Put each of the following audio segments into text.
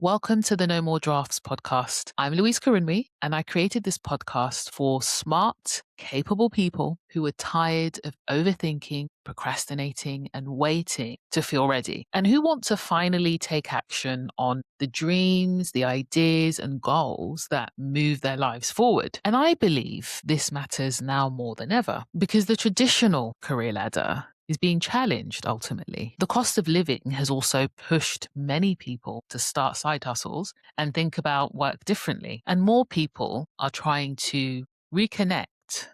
Welcome to the No More Drafts podcast. I'm Louise Karunmi, and I created this podcast for smart, capable people who are tired of overthinking, procrastinating, and waiting to feel ready, and who want to finally take action on the dreams, the ideas, and goals that move their lives forward. And I believe this matters now more than ever because the traditional career ladder is being challenged ultimately. The cost of living has also pushed many people to start side hustles and think about work differently. And more people are trying to reconnect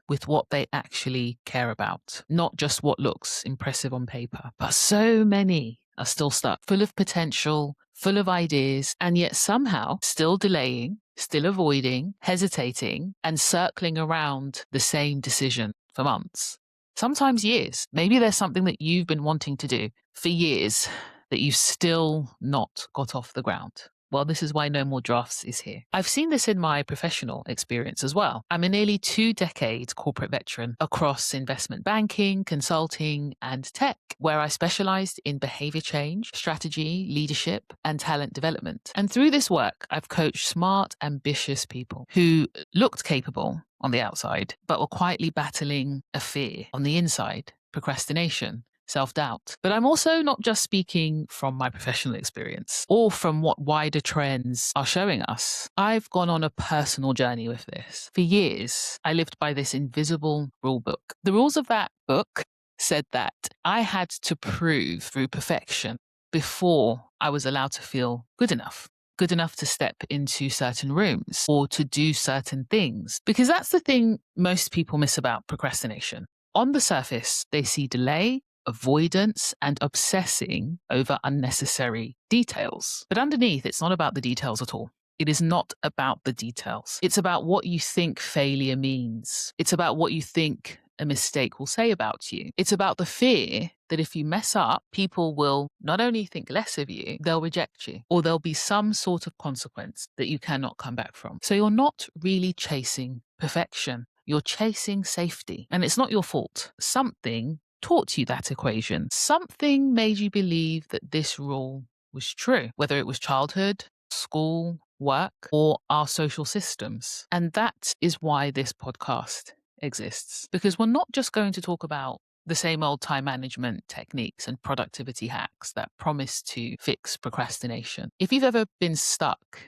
with what they actually care about, not just what looks impressive on paper. But so many are still stuck, full of potential, full of ideas, and yet somehow still delaying, still avoiding, hesitating, and circling around the same decision for months. Sometimes years. Maybe there's something that you've been wanting to do for years that you've still not got off the ground. Well, this is why No More Drafts is here. I've seen this in my professional experience as well. I'm a nearly 2-decade corporate veteran across investment banking, consulting, and tech, where I specialized in behavior change, strategy, leadership, and talent development. And through this work, I've coached smart, ambitious people who looked capable on the outside, but were quietly battling a fear on the inside, procrastination, self-doubt. But I'm also not just speaking from my professional experience or from what wider trends are showing us. I've gone on a personal journey with this. For years, I lived by this invisible rule book. The rules of that book said that I had to prove through perfection before I was allowed to feel good enough to step into certain rooms or to do certain things. Because that's the thing most people miss about procrastination. On the surface, they see delay, avoidance, and obsessing over unnecessary details. But underneath, it's not about the details at all. It is not about the details. It's about what you think failure means. It's about what you think a mistake will say about you. It's about the fear that if you mess up, people will not only think less of you, they'll reject you, or there'll be some sort of consequence that you cannot come back from. So you're not really chasing perfection. You're chasing safety. And it's not your fault. Something taught you that equation. Something made you believe that this rule was true, whether it was childhood, school, work, or our social systems. And that is why this podcast exists, because we're not just going to talk about the same old time management techniques and productivity hacks that promise to fix procrastination. If you've ever been stuck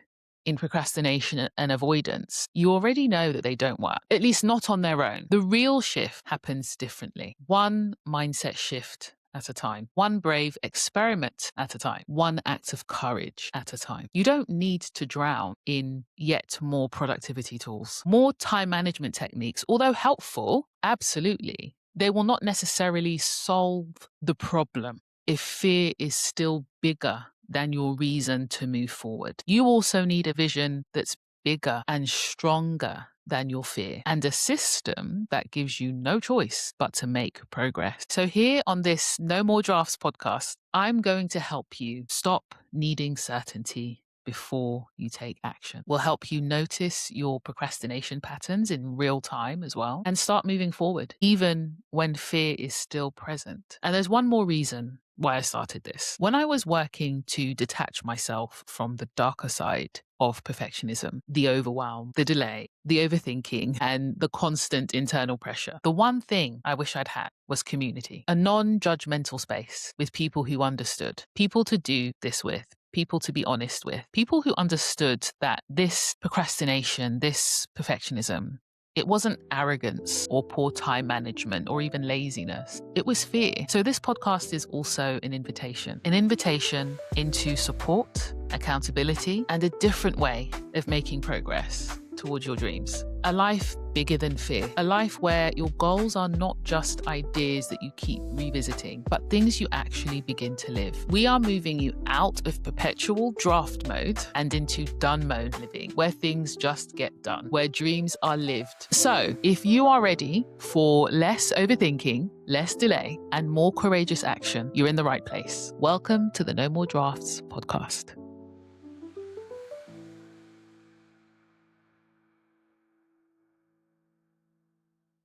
in procrastination and avoidance, you already know that they don't work, at least not on their own. The real shift happens differently. One mindset shift at a time, one brave experiment at a time, one act of courage at a time. You don't need to drown in yet more productivity tools. More time management techniques, although helpful, absolutely, they will not necessarily solve the problem if fear is still bigger than your reason to move forward. You also need a vision that's bigger and stronger than your fear, and a system that gives you no choice but to make progress. So here on this No More Drafts podcast, I'm going to help you stop needing certainty before you take action. We'll help you notice your procrastination patterns in real time as well and start moving forward, even when fear is still present. And there's one more reason why I started this. When I was working to detach myself from the darker side of perfectionism, the overwhelm, the delay, the overthinking, and the constant internal pressure, the one thing I wish I'd had was community, a non-judgmental space with people who understood, people to do this with, people to be honest with, people who understood that this procrastination, this perfectionism, it wasn't arrogance or poor time management or even laziness. It was fear. So this podcast is also an invitation into support, accountability, and a different way of making progress towards your dreams. A life bigger than fear. A life where your goals are not just ideas that you keep revisiting, but things you actually begin to live. We are moving you out of perpetual draft mode and into done mode living, where things just get done, where dreams are lived. So if you are ready for less overthinking, less delay, and more courageous action, you're in the right place. Welcome to the No More Drafts podcast.